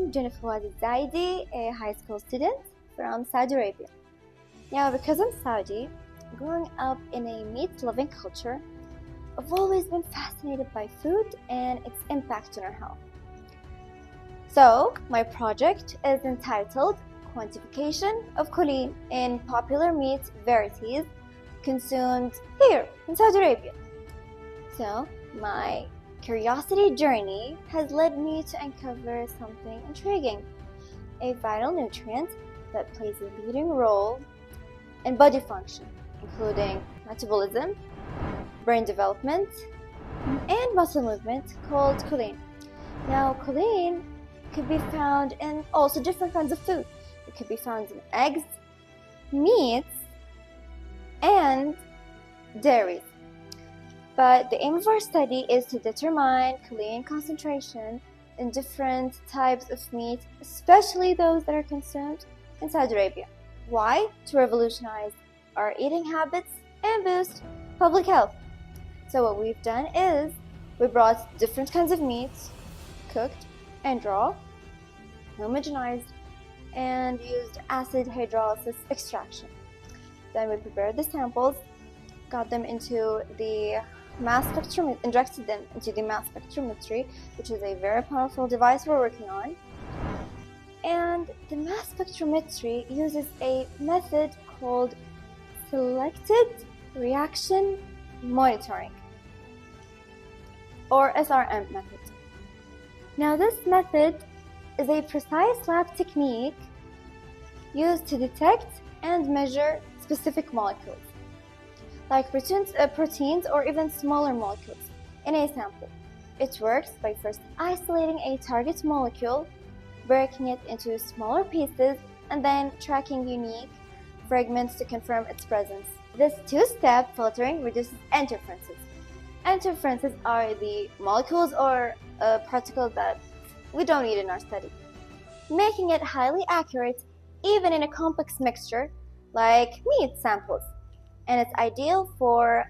I'm Jennifer Zaidi, a high school student from Saudi Arabia. Now, because I'm Saudi, growing up in a meat-loving culture, I've always been fascinated by food and its impact on our health. So, my project is entitled Quantification of Choline in Popular Meat Varieties Consumed here in Saudi Arabia. So, my curiosity journey has led me to uncover something intriguing, a vital nutrient that plays a leading role in body function, including metabolism, brain development, and muscle movement, called choline. Now, choline could be found in also different kinds of food. It could be found in eggs, meats, and dairy. But the aim of our study is to determine choline concentration in different types of meat, especially those that are consumed in Saudi Arabia. Why? To revolutionize our eating habits and boost public health. So what we've done is we brought different kinds of meats, cooked and raw, homogenized, and used acid hydrolysis extraction. Then we prepared the samples, got them into the mass spectrometry, injected them into the mass spectrometry, which is a very powerful device we're working on. And the mass spectrometry uses a method called selected reaction monitoring, or SRM method. Now, this method is a precise lab technique used to detect and measure specific molecules, like proteins or even smaller molecules, in a sample. It works by first isolating a target molecule, breaking it into smaller pieces, and then tracking unique fragments to confirm its presence. This two-step filtering reduces interferences. Interferences are the molecules or particles that we don't need in our study, making it highly accurate even in a complex mixture like meat samples. And it's ideal for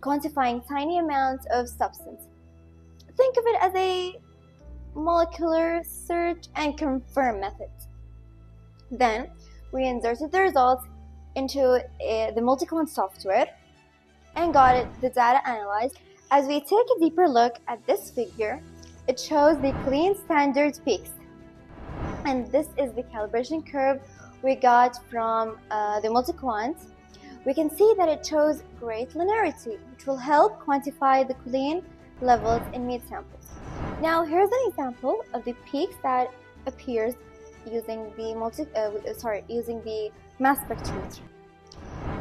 quantifying tiny amounts of substance. Think of it as a molecular search and confirm method. Then we inserted the results into the multi-quant software and got the data analyzed. As we take a deeper look at this figure, it shows the choline standard peaks. And this is the calibration curve we got from the multi-quant. We can see that it shows great linearity, which will help quantify the choline levels in meat samples. Now, here's an example of the peaks that appears using the mass spectrometry.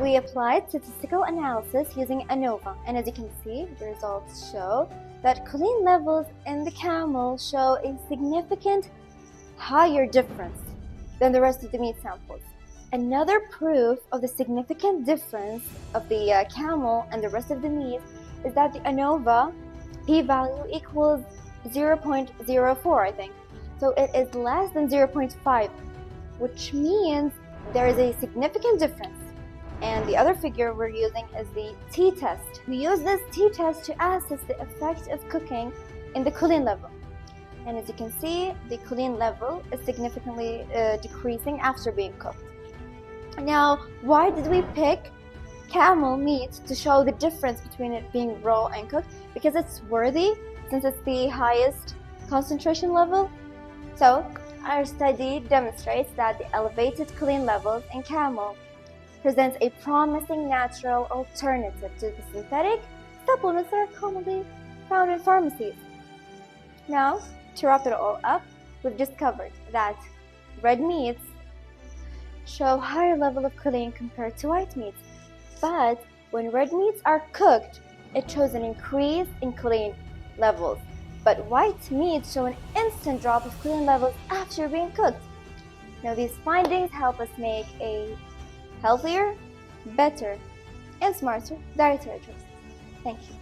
We applied statistical analysis using ANOVA, and as you can see, the results show that choline levels in the camel show a significant higher difference than the rest of the meat samples. Another proof of the significant difference of the camel and the rest of the meat is that the ANOVA p-value equals 0.04, I think. So it is less than 0.5, which means there is a significant difference. And the other figure we're using is the t-test. We use this t-test to assess the effect of cooking in the choline level. And as you can see, the choline level is significantly decreasing after being cooked. Now, why did we pick camel meat to show the difference between it being raw and cooked? Because it's worthy, since it's the highest concentration level. So, our study demonstrates that the elevated choline levels in camel presents a promising natural alternative to the synthetic supplements that are commonly found in pharmacies. Now, to wrap it all up, we've discovered that red meats show higher level of choline compared to white meats. But when red meats are cooked, it shows an increase in choline levels. But white meats show an instant drop of choline levels after being cooked. Now, these findings help us make a healthier, better, and smarter dietary choices. Thank you.